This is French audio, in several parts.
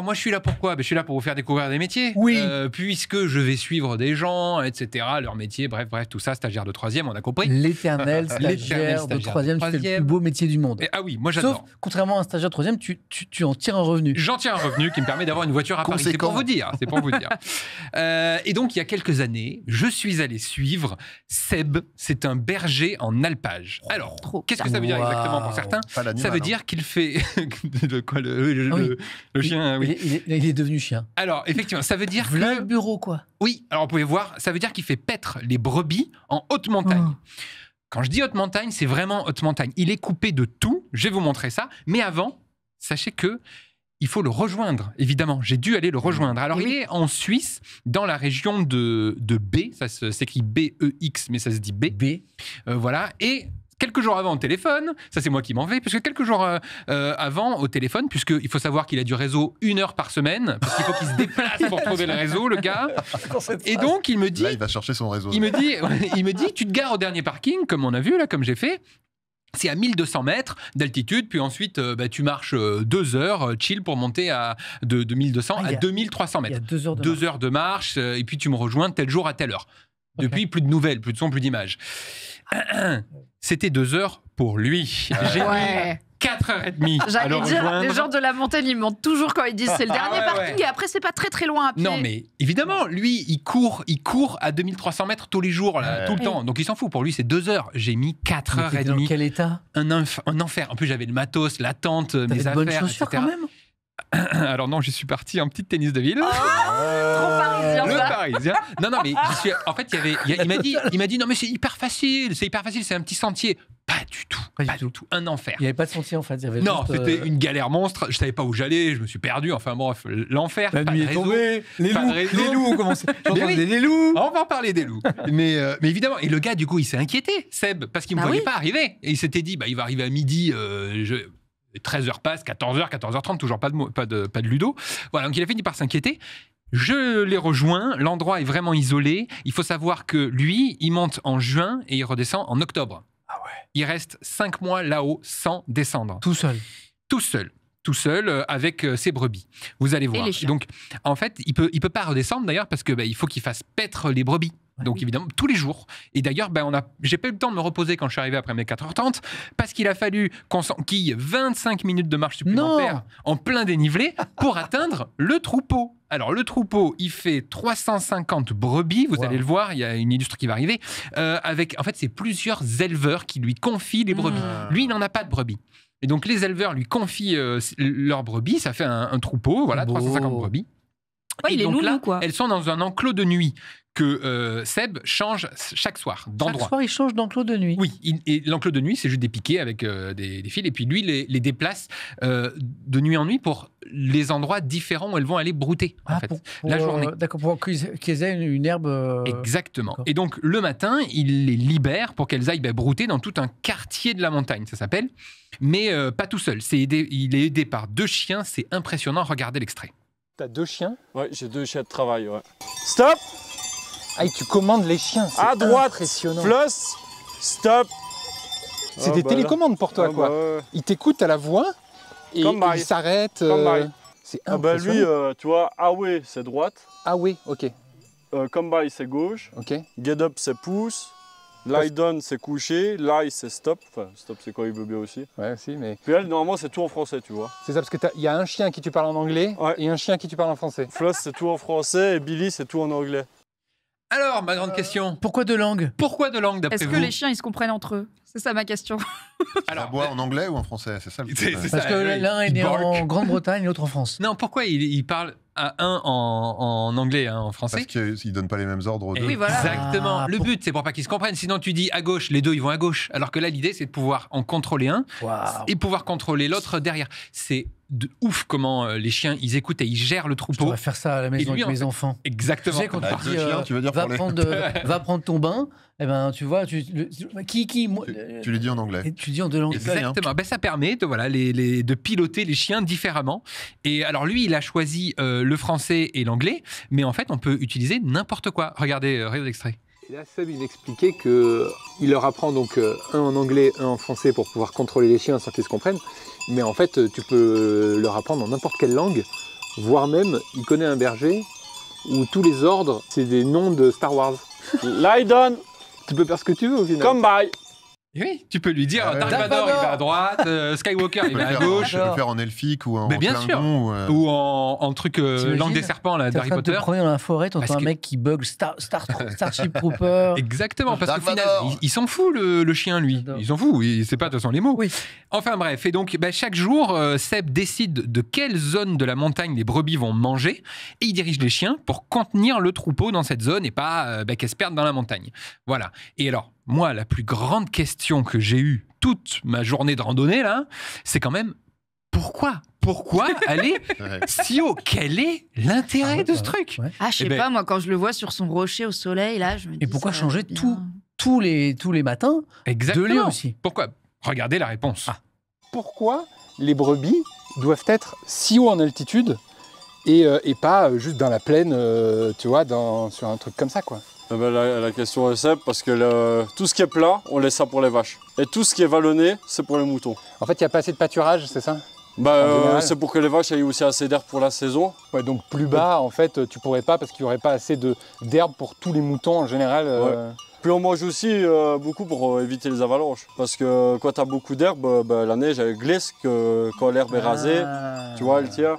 moi je suis là pour quoi? Je suis là pour vous faire découvrir des métiers. Oui. Puisque je vais suivre des gens, etc., leur métier, bref, tout ça, stagiaire de 3e, on a compris. L'éternel stagiaire de 3e, tu fais le plus beau métier du monde. Ah oui, moi j'adore. Sauf, contrairement à un stagiaire de 3e, tu en tires un revenu. J'en tire un revenu qui me permet d'avoir une voiture à Paris. C'est pour vous dire. C'est pour vous dire. Et donc, il y a quelques années, je suis allé suivre Seb. C'est un berger en alpage. Alors, qu'est-ce que ça veut dire exactement pour certains? Ça veut dire qu'il fait... de quoi, le chien, oui. Il est devenu chien. Alors, effectivement, ça veut dire que... le bureau, quoi. Oui, alors vous pouvez voir, ça veut dire qu'il fait paître les brebis en haute montagne. Quand je dis haute montagne, c'est vraiment haute montagne. Il est coupé de tout, je vais vous montrer ça. Mais avant, sachez que il faut le rejoindre, évidemment. J'ai dû aller le rejoindre. Alors, il est en Suisse, dans la région de B. Ça s'écrit B-E-X, mais ça se dit B. Voilà. Et quelques jours avant au téléphone, ça c'est moi qui m'en vais, puisque quelques jours avant au téléphone, puisqu'il faut savoir qu'il a du réseau 1 heure par semaine, parce qu'il faut qu'il se déplace pour trouver le réseau, le gars. Et donc, il me dit... Là, il va chercher son réseau. Il me dit, tu te gares au dernier parking, comme on a vu, là, comme j'ai fait. C'est à 1200 mètres d'altitude, puis ensuite tu marches 2 heures, chill, pour monter de 1200 à 2300 mètres. Il y a 2 heures de marche, et puis tu me rejoins tel jour à telle heure. Depuis, plus de nouvelles, plus de sons, plus d'images. C'était 2 heures pour lui. J'ai mis 4h30. J'allais dire, les gens de la montagne, ils mentent toujours quand ils disent c'est le dernier parking et après c'est pas très loin à pied. Non mais évidemment, lui il court à 2300 mètres tous les jours, là, tout le temps. Donc il s'en fout, pour lui c'est 2 heures. J'ai mis 4h30. Dans quel état? Un enfer. En plus j'avais le matos, la tente, mes affaires, bonnes chaussures etc. quand même. Alors non, je suis parti en petite tennis de ville. Trop parisien. Le parisien. Non, mais j'y suis. En fait, il m'a dit non mais c'est hyper facile, c'est un petit sentier. Pas du tout, pas du tout. Un enfer. Il n'y avait pas de sentier en fait. Non, c'était une galère monstre. Je savais pas où j'allais, je me suis perdu. Enfin bref, l'enfer. La nuit est tombée. Les loups, on commence. Les loups. On va en parler des loups. mais évidemment, et le gars du coup, il s'est inquiété, Seb, parce qu'il me voyait pas arriver. Et il s'était dit, il va arriver à midi. 13h passe, 14h, 14h30, toujours pas de ludo. Voilà, donc il a fini par s'inquiéter. Je l'ai rejoint, l'endroit est vraiment isolé. Il faut savoir que lui, il monte en juin et il redescend en octobre. Ah ouais. Il reste 5 mois là-haut sans descendre. Tout seul. Tout seul avec ses brebis. Vous allez voir. Donc, en fait, il peut pas redescendre d'ailleurs parce que il faut qu'il fasse paître les brebis. Donc évidemment, tous les jours. Et d'ailleurs, j'ai pas eu le temps de me reposer quand je suis arrivé après mes 4h30 parce qu'il a fallu qu'on s'enquille 25 minutes de marche supplémentaire en plein dénivelé pour atteindre le troupeau. Alors le troupeau, il fait 350 brebis, vous allez le voir, il y a une illustre qui va arriver, en fait, c'est plusieurs éleveurs qui lui confient les brebis. Lui, il n'en a pas de brebis. Et donc les éleveurs lui confient leurs brebis, ça fait un troupeau, voilà, 350 brebis. Ouais, et donc là, quoi. elles sont dans un enclos de nuit que Seb change chaque soir d'endroit. Chaque soir, il change d'enclos de nuit. Oui, et l'enclos de nuit, c'est juste des piquets avec des fils. Et puis lui, les déplace de nuit en nuit pour les endroits différents où elles vont aller brouter, en fait, la journée. D'accord, pour qu'ils aient une herbe... Exactement. Et donc, le matin, il les libère pour qu'elles aillent brouter dans tout un quartier de la montagne, ça s'appelle. Mais pas tout seul. Il est aidé par 2 chiens. C'est impressionnant. Regardez l'extrait. T'as 2 chiens? Ouais, j'ai 2 chiens de travail, ouais. Stop! Ah, et tu commandes les chiens, c'est à droite, impressionnant. Floss, stop. C'est des télécommandes pour toi, quoi. Ils t'écoutent à la voix et ils s'arrêtent. C'est impressionnant. Lui, tu vois, Away, c'est droite. Away, ok. Come by, c'est gauche. Ok. Get up, c'est pouce. Lie down, c'est coucher. Lie, c'est stop. Enfin, stop, c'est quand il veut bien aussi. Ouais, aussi, mais... Puis elle, normalement, c'est tout en français, tu vois. C'est ça, parce qu'il y a un chien qui tu parles en anglais et un chien qui tu parles en français. Floss, c'est tout en français et Billy, c'est tout en anglais. Alors, ma grande question. Pourquoi 2 langues? Pourquoi 2 langues, d'après vous? Est-ce que les chiens, ils se comprennent entre eux? C'est ça ma question. Alors, boit en anglais ou en français? C'est ça le truc. Parce que l'un est né en Grande-Bretagne et l'autre en France. Non, pourquoi il parle à un en anglais, en français? Parce qu'ils ne donnent pas les mêmes ordres aux deux. Oui, voilà. Exactement. Le but, c'est pour pas qu'ils se comprennent. Sinon, tu dis à gauche, les 2, ils vont à gauche. Alors que là, l'idée, c'est de pouvoir en contrôler un et pouvoir contrôler l'autre derrière. C'est de ouf comment les chiens, ils écoutent et ils gèrent le troupeau. On va faire ça à la maison avec mes enfants. Exactement. Tu sais, quand tu dis, tu veux dire va prendre ton bain, eh ben, tu vois, tu les dis en anglais. Et tu dis en 2 langues. Exactement. Ça permet de piloter les chiens différemment. Et alors lui, il a choisi le français et l'anglais, mais en fait, on peut utiliser n'importe quoi. Regardez l'extrait. Et là, Seb, il m'expliquait qu'il leur apprend donc un en anglais, un en français pour pouvoir contrôler les chiens sans qu'ils se comprennent. Mais en fait, tu peux leur apprendre en n'importe quelle langue voire même, il connaît un berger où tous les ordres, c'est des noms de Star Wars. Lydon. Tu peux faire ce que tu veux au final. Come by. Oui, tu peux lui dire Dark Vador, il va à droite, Skywalker, il va à gauche. Tu peux le faire en elfique ou en bien sûr. Ou en truc langue des serpents là, d'Harry Potter. Tu te promènes dans la forêt, t'entends un mec qui bug Starship Trooper. Exactement, parce qu'au final, il s'en fout le chien, lui. Il s'en fout, il sait pas de toute façon les mots. Oui. Enfin bref, et donc chaque jour, Seb décide de quelle zone de la montagne les brebis vont manger et il dirige les chiens pour contenir le troupeau dans cette zone et pas qu'elles se perdent dans la montagne. Voilà. Et alors, moi, la plus grande question que j'ai eue toute ma journée de randonnée, là, c'est quand même pourquoi aller si haut? Quel est l'intérêt de ce truc? Ah, je sais pas, moi, quand je le vois sur son rocher au soleil, là, je me dis... Et pourquoi changer tous les matins de lieu aussi? Pourquoi? Regardez la réponse. Pourquoi les brebis doivent être si haut en altitude et pas juste dans la plaine, tu vois, sur un truc comme ça, quoi? La question est simple, parce que tout ce qui est plat, on laisse ça pour les vaches. Et tout ce qui est vallonné, c'est pour les moutons. En fait, il n'y a pas assez de pâturage, c'est ça? C'est pour que les vaches aient aussi assez d'herbe pour la saison. Ouais, donc plus bas, en fait, tu pourrais pas, parce qu'il n'y aurait pas assez d'herbe pour tous les moutons en général. Puis on mange aussi beaucoup pour éviter les avalanches. Parce que quand tu as beaucoup d'herbe, la neige elle glisse, quand l'herbe est rasée, tu vois, elle tient.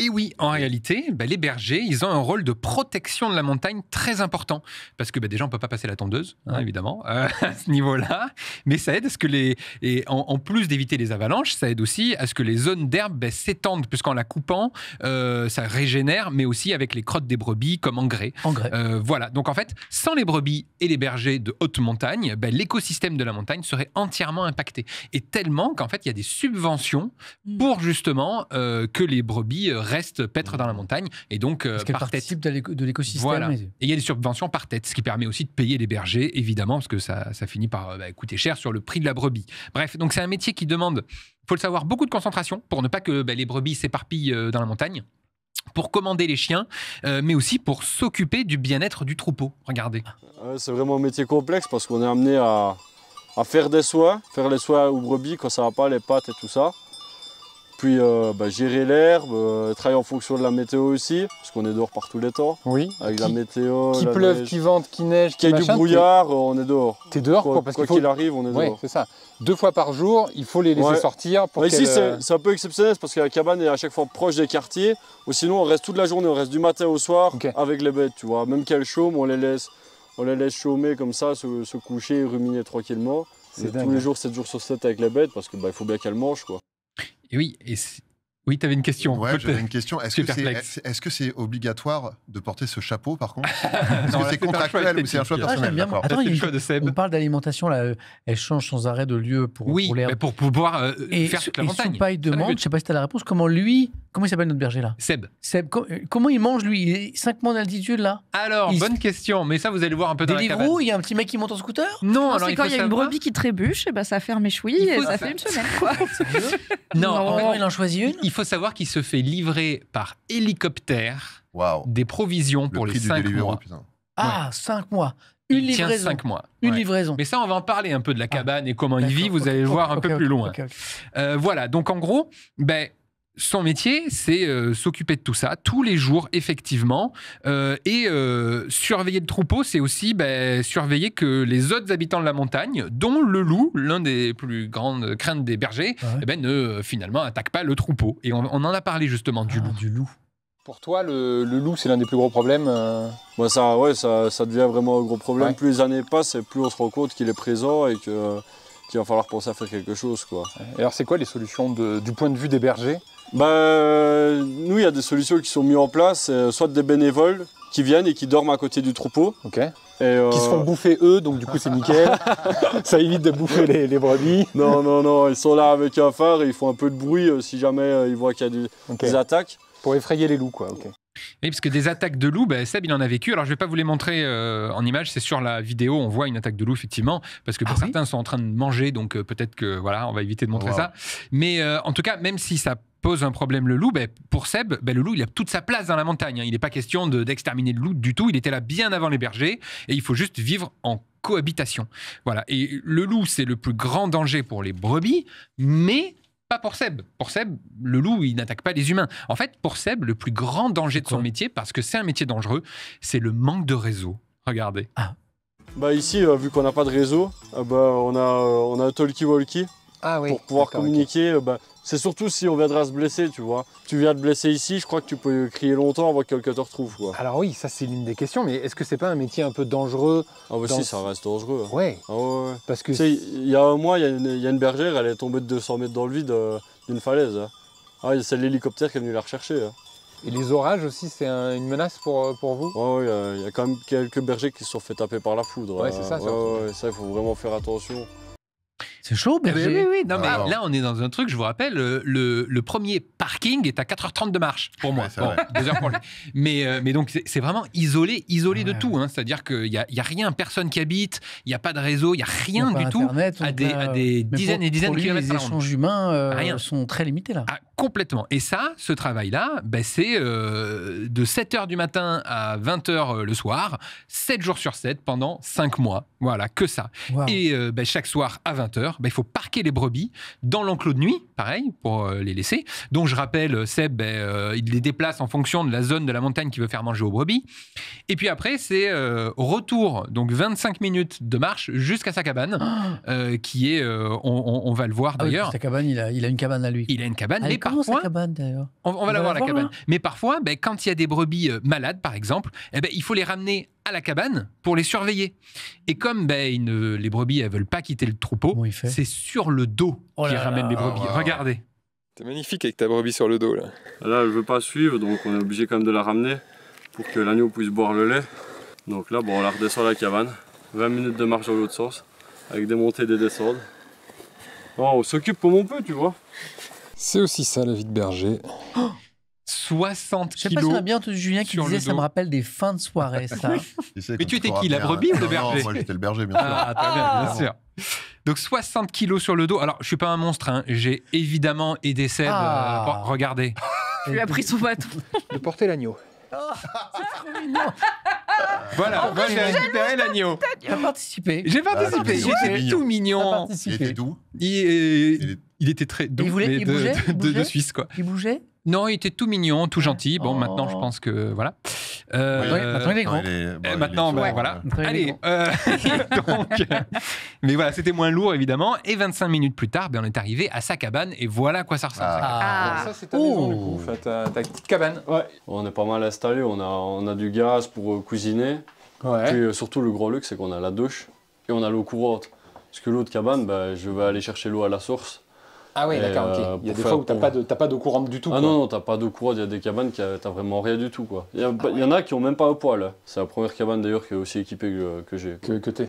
Et oui, en réalité, les bergers, ils ont un rôle de protection de la montagne très important. Parce que déjà, on ne peut pas passer la tondeuse, évidemment, à ce niveau-là. Mais ça aide à ce que en plus d'éviter les avalanches, ça aide aussi à ce que les zones d'herbe s'étendent. Puisqu'en la coupant, ça régénère, mais aussi avec les crottes des brebis comme engrais. Voilà. Donc en fait, sans les brebis et les bergers de haute montagne, l'écosystème de la montagne serait entièrement impacté. Et tellement qu'en fait, il y a des subventions pour justement que les brebis restent paître dans la montagne et donc parce qu'elles participent de l'écosystème. Voilà. Et il y a des subventions par tête, ce qui permet aussi de payer les bergers, évidemment, parce que ça finit par coûter cher sur le prix de la brebis. Bref, donc c'est un métier qui demande, faut le savoir, beaucoup de concentration pour ne pas que les brebis s'éparpillent dans la montagne, pour commander les chiens, mais aussi pour s'occuper du bien-être du troupeau. Regardez. C'est vraiment un métier complexe parce qu'on est amené à faire les soins aux brebis quand ça va pas, les pattes et tout ça. Puis gérer l'herbe, travailler en fonction de la météo aussi, parce qu'on est dehors par tous les temps. Oui. Avec la météo. Qu'il pleuve, qu'il vente, qu'il neige, qu'il y ait du brouillard, on est dehors. T'es dehors quoi, parce qu'il arrive, on est dehors. Oui, c'est ça. 2 fois par jour, il faut les laisser sortir. Ici, c'est un peu exceptionnel parce que la cabane est à chaque fois proche des quartiers. Ou sinon, on reste toute la journée, on reste du matin au soir avec les bêtes, tu vois. Même qu'elles chôment, on les laisse chômer comme ça, se coucher, ruminer tranquillement. C'est tous les jours, 7 jours sur 7 avec les bêtes parce qu'il faut bien qu'elles mangent, quoi. Et oui, tu avais une question. Ouais, j'avais une question. Est-ce que c'est obligatoire de porter ce chapeau, par contre? Est-ce que c'est contractuel ou c'est un choix personnel? Attends, on parle d'alimentation, là, elle change sans arrêt de lieu pour l'herbe. Pour pouvoir faire toute la montagne. Et Soupaille demande, je ne sais pas si tu as la réponse, comment il s'appelle notre berger là? Seb, comment il mange lui? Il est 5 mois d'altitude là? Alors, bonne question, mais ça vous allez voir un peu dans la cabane. Deliveroo, il y a un petit mec qui monte en scooter? Non, c'est quand il y a une brebis qui trébuche, et ça ferme mes chouilles et ça fait une semaine, quoi. Non, il en choisit une. Il faut savoir qu'il se fait livrer par hélicoptère des provisions pour les 5 mois. Ah, 5 mois. Une livraison. 5 mois. Une livraison. Mais ça, on va en parler un peu de la cabane et comment il vit. Vous allez le voir un peu plus loin. Voilà. Donc, en gros, son métier, c'est s'occuper de tout ça tous les jours, effectivement. Et surveiller le troupeau, c'est aussi surveiller que les autres habitants de la montagne, dont le loup, l'un des plus grandes craintes des bergers, ne finalement attaquent pas le troupeau. Et on en a parlé justement du loup. Pour toi, le loup, c'est l'un des plus gros problèmes ça devient vraiment un gros problème. Plus les années passent, et plus on se rend compte qu'il est présent et qu'il va falloir penser à faire quelque chose, quoi. Et alors, c'est quoi les solutions du point de vue des bergers? Nous, il y a des solutions qui sont mises en place, soit des bénévoles qui viennent et qui dorment à côté du troupeau. Qui se font bouffer eux, donc du coup c'est nickel. Ça évite de bouffer les brebis. Non, ils sont là avec un phare et ils font un peu de bruit si jamais ils voient qu'il y a des attaques. Pour effrayer les loups, quoi. Oui, parce que des attaques de loups, Seb, il en a vécu. Alors, je ne vais pas vous les montrer en image, c'est sur la vidéo, on voit une attaque de loup, effectivement, parce que certains sont en train de manger, donc peut-être que, on va éviter de montrer ça. Mais en tout cas, même si ça pose un problème le loup, pour Seb, le loup, il a toute sa place dans la montagne. Il n'est pas question d'exterminer le loup du tout, il était là bien avant les bergers, et il faut juste vivre en cohabitation. Voilà. Et le loup, c'est le plus grand danger pour les brebis, mais pas pour Seb. Pour Seb, le loup, il n'attaque pas les humains. En fait, pour Seb, le plus grand danger de son métier, parce que c'est un métier dangereux, c'est le manque de réseau. Regardez. Bah ici, vu qu'on n'a pas de réseau, on a un talkie-walkie pour pouvoir communiquer. C'est surtout si on viendra se blesser, tu vois. Tu viens te blesser ici, je crois que tu peux crier longtemps avant que quelqu'un te retrouve, quoi. Alors oui, ça c'est l'une des questions, mais est-ce que c'est pas un métier un peu dangereux? Ah bah si, ça reste dangereux. Hein. Ouais. Ah ouais. Parce que il y a un mois, il y a une bergère, elle est tombée de 200 mètres dans le vide d'une falaise. Hein. Ah, c'est l'hélicoptère qui est venu la rechercher. Hein. Et les orages aussi, c'est une menace pour vous? Ouais, il y a quand même quelques bergers qui se sont fait taper par la foudre. Ouais, c'est ça. Ça, il faut vraiment faire attention. C'est chaud, berger. Oui. Non, mais là, on est dans un truc, je vous rappelle, le premier parking est à 4h30 de marche pour moi. Ouais, 2 heures pour lui. Mais donc, c'est vraiment isolé de tout. Hein. C'est-à-dire qu'il n'y a rien, personne qui habite, il n'y a pas de réseau, il n'y a rien du tout. Internet, à des dizaines et dizaines de kilomètres les par an. Les échanges humains sont très limités là. Complètement. Et ça, ce travail-là, c'est de 7h du matin à 20h le soir, 7 jours sur 7 pendant 5 mois. Voilà, que ça. Wow. Et chaque soir à 20h, il faut parquer les brebis dans l'enclos de nuit, pareil, pour les laisser. Donc je rappelle, Seb, il les déplace en fonction de la zone de la montagne qu'il veut faire manger aux brebis. Et puis après, c'est retour, donc 25 minutes de marche jusqu'à sa cabane, qui est, on va le voir d'ailleurs. Sa cabane, il a une cabane à lui. Il a une cabane, mais comment sa cabane d'ailleurs? On va la voir, la cabane. Là. Mais parfois, quand il y a des brebis malades, par exemple, il faut les ramener à la cabane pour les surveiller. Et comme les brebis, elles veulent pas quitter le troupeau, c'est sur le dos qu'ils ramènent les brebis. Regardez. T'es magnifique avec ta brebis sur le dos, là. Là, elle veut pas suivre, donc on est obligé quand même de la ramener pour que l'agneau puisse boire le lait. Donc là, on la redescend à la cabane. 20 minutes de marche dans l'autre sens, avec des montées et des descentes. On s'occupe comme on peut, tu vois. C'est aussi ça, la vie de berger. 60 kilos. Je sais pas si on a bien entendu Julien qui disait ça me rappelle des fins de soirée, ça. Mais tu étais qui, la brebis ou le berger? Non, moi j'étais le berger, bien sûr. Bien sûr. Donc 60 kilos sur le dos. Alors, je suis pas un monstre, hein. J'ai évidemment aidé Seb. Regardez. Tu lui as pris son bâton. De porter l'agneau. C'est trop mignon. Voilà, moi j'ai récupéré l'agneau. Tu as participé. J'ai participé. J'étais tout mignon. Il était doux. Il était très doux. Il bougeait de Suisse, quoi. Il bougeait? Non, il était tout mignon, tout gentil. Bon, maintenant, je pense que voilà. Maintenant, il est grand. Maintenant, voilà. Allez. Donc, mais voilà, c'était moins lourd, évidemment. Et 25 minutes plus tard, on est arrivé à sa cabane. Et voilà à quoi ça ressemble. Ça, c'est ta maison, du coup. Ta petite cabane. Ouais. On est pas mal installé. On a du gaz pour cuisiner. Ouais. Puis surtout, le gros luxe, c'est qu'on a la douche et on a l'eau courante. Parce que l'eau de cabane, je vais aller chercher l'eau à la source. Ah oui, d'accord, ok. Il y a des fois où t'as pas d'eau courante du tout. Ah non, t'as pas d'eau courante, il y a des cabanes qui t'as vraiment rien du tout, quoi. Il y en a qui ont même pas un poêle. C'est la première cabane d'ailleurs qui est aussi équipée que j'ai. Que t'es.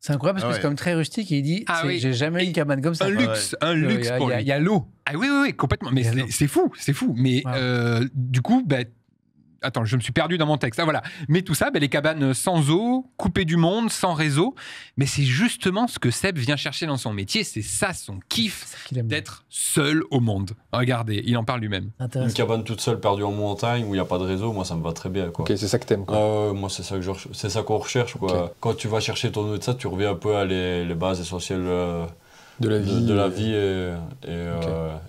C'est incroyable parce que c'est comme très rustique et il dit j'ai jamais eu une cabane comme ça. Un luxe pour lui. Il y a l'eau. Ah oui, complètement. Mais c'est fou. Mais du coup, attends, je me suis perdu dans mon texte. Ah voilà. Mais tout ça, les cabanes sans eau, coupées du monde, sans réseau. Mais c'est justement ce que Seb vient chercher dans son métier. C'est ça son kiff, d'être seul au monde. Regardez, il en parle lui-même. Une cabane toute seule perdue en montagne où il n'y a pas de réseau, moi ça me va très bien, quoi. Ok, c'est ça que t'aimes, quoi. Moi c'est ça qu'on recherche, quoi. Okay. Quand tu vas chercher ton eau de ça, tu reviens un peu à les bases essentielles. De la vie et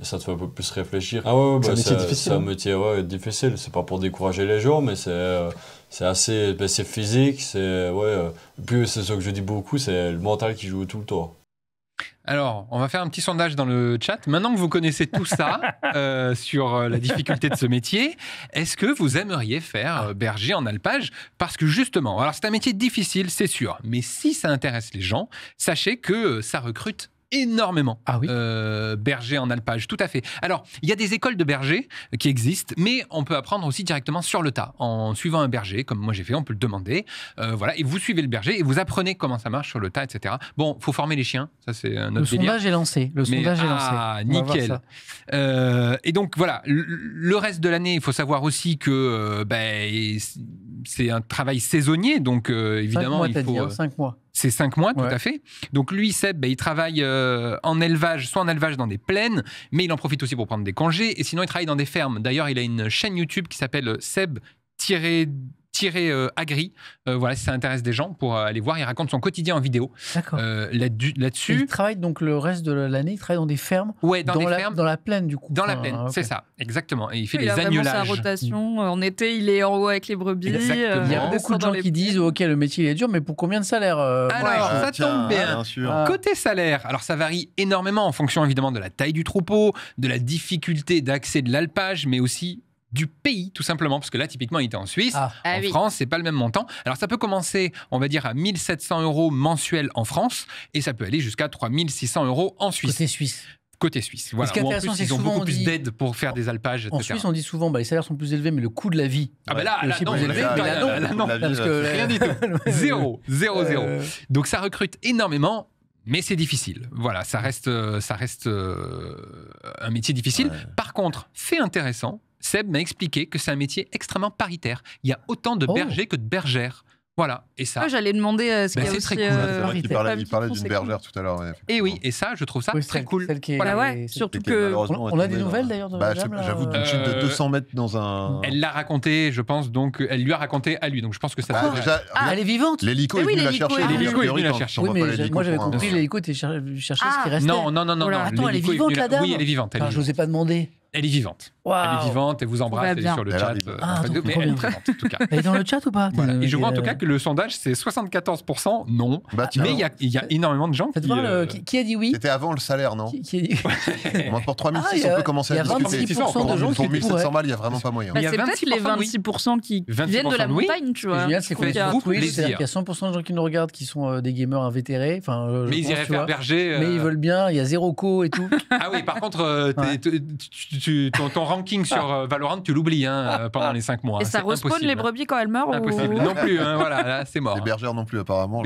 ça te fait un peu plus réfléchir. Ah ouais, c'est un métier difficile. C'est un métier difficile. C'est pas pour décourager les gens, mais c'est assez, c'est physique. Puis c'est ce que je dis beaucoup, c'est le mental qui joue tout le temps. Alors, on va faire un petit sondage dans le chat. Maintenant que vous connaissez tout ça sur la difficulté de ce métier, est-ce que vous aimeriez faire berger en alpage? Parce que justement, alors c'est un métier difficile, c'est sûr, mais si ça intéresse les gens, sachez que ça recrute énormément. Ah oui. Berger en alpage, tout à fait. Alors, il y a des écoles de berger qui existent, mais on peut apprendre aussi directement sur le tas, en suivant un berger, comme moi j'ai fait, on peut le demander. Voilà, et vous suivez le berger et vous apprenez comment ça marche sur le tas, etc. Bon, faut former les chiens, ça c'est un autre délire. Sondage est lancé. Le sondage est lancé. Ah, nickel. Et donc voilà, le reste de l'année, il faut savoir aussi que c'est un travail saisonnier, donc évidemment, 5 mois, il faut... 5 mois. C'est 5 mois, tout à fait. Donc lui, Seb, il travaille en élevage, soit en élevage dans des plaines, mais il en profite aussi pour prendre des congés. Et sinon, il travaille dans des fermes. D'ailleurs, il a une chaîne YouTube qui s'appelle Seb-Tiré Agri. Voilà, si ça intéresse des gens pour aller voir. Il raconte son quotidien en vidéo. D'accord. Là-dessus. Il travaille donc le reste de l'année, il travaille dans des fermes. Ouais, dans des fermes. Dans la plaine, du coup. Dans la plaine, c'est ça, exactement. Et il fait des agnelages. Il a vraiment sa rotation. En été, il est en haut avec les brebis. Exactement. Il y a beaucoup de gens qui disent ok, le métier il est dur, mais pour combien de salaire Alors, ça tombe bien. Côté salaire, alors ça varie énormément en fonction évidemment de la taille du troupeau, de la difficulté d'accès de l'alpage, mais aussi du pays, tout simplement, parce que là, typiquement, il était en Suisse. En France, c'est pas le même montant. Alors, ça peut commencer, on va dire, à 1 700 € mensuels en France, et ça peut aller jusqu'à 3 600 € en Suisse. Côté Suisse. Voilà. Où en plus, ils ont beaucoup plus d'aide pour faire des alpages, etc. En Suisse, on dit souvent, les salaires sont plus élevés, mais le coût de la vie est plus élevé. Non, parce que rien du tout. Zéro. Donc, ça recrute énormément. Mais c'est difficile. Voilà, ça reste un métier difficile. Ouais. Par contre, fait intéressant, Seb m'a expliqué que c'est un métier extrêmement paritaire. Il y a autant de bergers que de bergères. Voilà, et ça. J'allais demander ce qu'il y a c'est aussi. Très cool. Il parlait d'une bergère tout à l'heure. Ouais, et oui, et ça, je trouve ça très cool. Surtout que. On a des nouvelles d'ailleurs de j'avoue, d'une chute de 200 mètres dans un. Elle l'a raconté, je pense, donc elle lui a raconté à lui. Donc je pense que ça. Elle est vivante. L'hélico est venu la chercher. L'hélico est venu la chercher. Oui, mais moi j'avais compris, l'hélico était chercher ce qui restait. Non. Attends, elle est vivante la dame. Oui, elle est vivante. Je n'osais pas demander. Elle est vivante. Wow. Elle est vivante, elle vous embrasse, elle est sur le chat. Mais elle est vivante en tout cas. Elle est dans le chat ou pas? Et je vois en tout cas que le sondage, c'est 74% non. Mais il y a énormément de gens qui a dit oui. C'était avant le salaire, non? Qui a dit pour 3 600, on peut commencer à discuter. Il y a 26% de gens qui pour 1700 balles, il n'y a vraiment pas moyen. C'est peut-être les 26% qui viennent de la montagne, tu vois. Génial, c'est qu'on est sur Twitch, c'est-à-dire qu'il y a 100% de gens qui nous regardent qui sont des gamers invétérés. Mais ils iraient faire berger. Mais ils veulent bien, il y a 0 co et tout. Ah oui, par contre, ton ranking sur Valorant, tu l'oublies pendant les 5 mois. Et ça respawn les brebis quand elles meurent? Impossible. Non plus, voilà, là, c'est mort. Les bergères non plus, apparemment.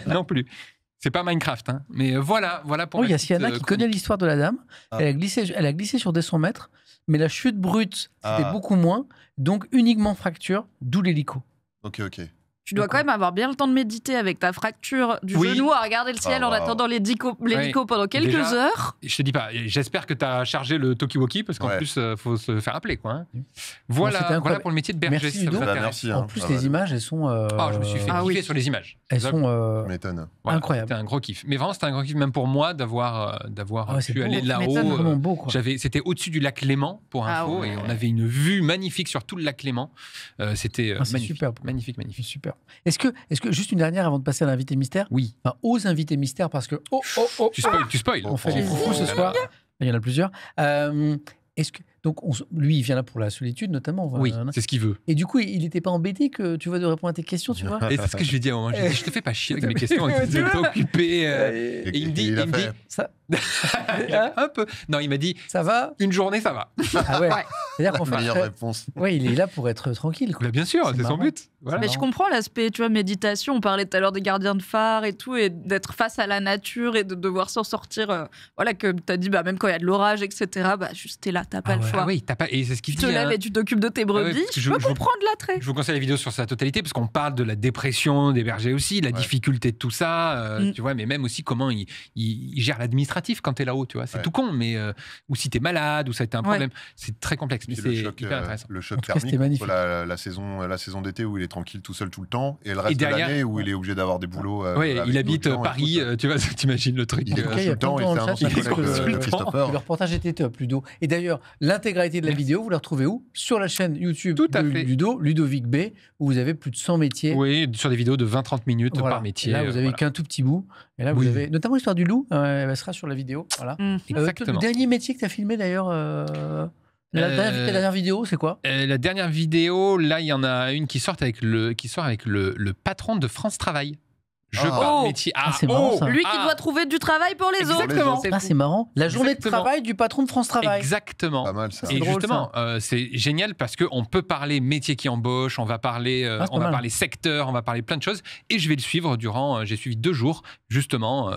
Non plus. C'est pas Minecraft, mais voilà pour. Il y a Sienna qui connaît l'histoire de la dame. Elle a glissé sur des 100 mètres, mais la chute brute, c'était beaucoup moins, donc uniquement fracture, d'où l'hélico. Ok. Tu dois quand même avoir bien le temps de méditer avec ta fracture du genou à regarder le ciel en attendant l'hélico pendant quelques heures. Je te dis pas, j'espère que tu as chargé le talkie-walkie parce qu'en plus, il faut se faire appeler. Quoi. Voilà pour le métier de berger. Merci, Ludo. Merci, en plus, les images, elles sont. Je me suis fait kiffer sur les images. Elles sont incroyables. C'était un gros kiff. Mais vraiment, c'était un gros kiff même pour moi d'avoir pu aller là-haut. C'était au-dessus du lac Léman pour info et on avait une vue magnifique sur tout le lac Léman. C'était magnifique. Super. Est-ce que, juste une dernière avant de passer à l'invité mystère? Oui. Aux invités mystères, parce que. Tu spoil. On fait des foufous ce soir. Il y en a plusieurs. Donc, lui, il vient là pour la solitude, notamment. Oui, c'est ce qu'il veut. Et du coup, il n'était pas embêté que tu vas de répondre à tes questions, tu vois? Et c'est ce que je lui ai dit à un moment. Je lui ai dit, je te fais pas chier avec mes questions. Tu es occupé. Et il me dit. Ça. Un peu. Non, il m'a dit. Ça va? Une journée, ça va. Ah ouais. C'est-à-dire qu'on fait. Meilleure réponse. Oui, il est là pour être tranquille. Quoi. Bien sûr, c'est son but. Voilà. Mais je comprends l'aspect, tu vois, méditation. On parlait tout à l'heure des gardiens de phare et tout, et d'être face à la nature et de devoir s'en sortir. Voilà, que tu as dit, même quand il y a de l'orage, etc., juste t'es là, t'as pas le choix. Oui, t'as pas. Et c'est ce qu'il dit. Tu te lèves et tu t'occupes de tes brebis. Je peux comprendre l'attrait. Je vous conseille la vidéo sur sa totalité parce qu'on parle de la dépression des bergers aussi, la difficulté de tout ça, tu vois, mais même aussi comment il gère l'administratif quand t'es là-haut, tu vois. C'est tout con, mais ou si t'es malade ou ça a été un problème, c'est très complexe. Mais c'est hyper intéressant. Le choc thermique, la saison d'été où il est tranquille tout seul tout le temps, et le reste de l'année où il est obligé d'avoir des boulots. Il habite Paris, tu vois, t'imagines le truc. Il est consultant, il fait un Christopher. Le reportage était top, Ludo. Et d'ailleurs, l'intégralité de la vidéo, vous la retrouvez où? Sur la chaîne YouTube de Ludo, Ludovic B, où vous avez plus de 100 métiers. Oui, sur des vidéos de 20-30 minutes par métier. Là, vous avez qu'un tout petit bout. Et là, vous avez notamment l'histoire du loup, elle sera sur la vidéo. Voilà. Exactement. Le dernier métier que tu as filmé d'ailleurs, la dernière vidéo, c'est quoi? La dernière vidéo, là, il y en a une qui sort avec le patron de France Travail. Métier. C'est marrant, ça. Lui qui doit trouver du travail pour les autres. Exactement. C'est marrant. La journée de travail du patron de France Travail. Exactement. Pas mal, ça. Et justement, c'est génial parce qu'on peut parler métier qui embauche, on va parler secteur, on va parler plein de choses. Et je vais le suivre j'ai suivi 2 jours, justement,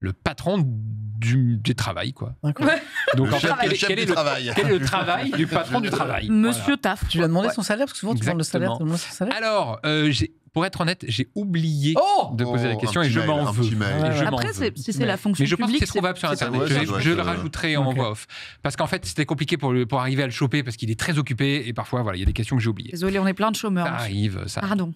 le patron du travail, quoi. Donc, quel est le travail du patron du travail? Monsieur Taf. Tu lui as demandé son salaire? Parce que souvent, tu demandes le salaire. Alors, pour être honnête, j'ai oublié de poser la question et je m'en veux. Après, si c'est la fonction publique, mais je pense que c'est trouvable sur Internet. Je le rajouterai en voix off. Parce qu'en fait, c'était compliqué pour arriver à le choper parce qu'il est très occupé et parfois, voilà, il y a des questions que j'ai oubliées. Désolé, on est plein de chômeurs. Ça arrive, ça. Pardon.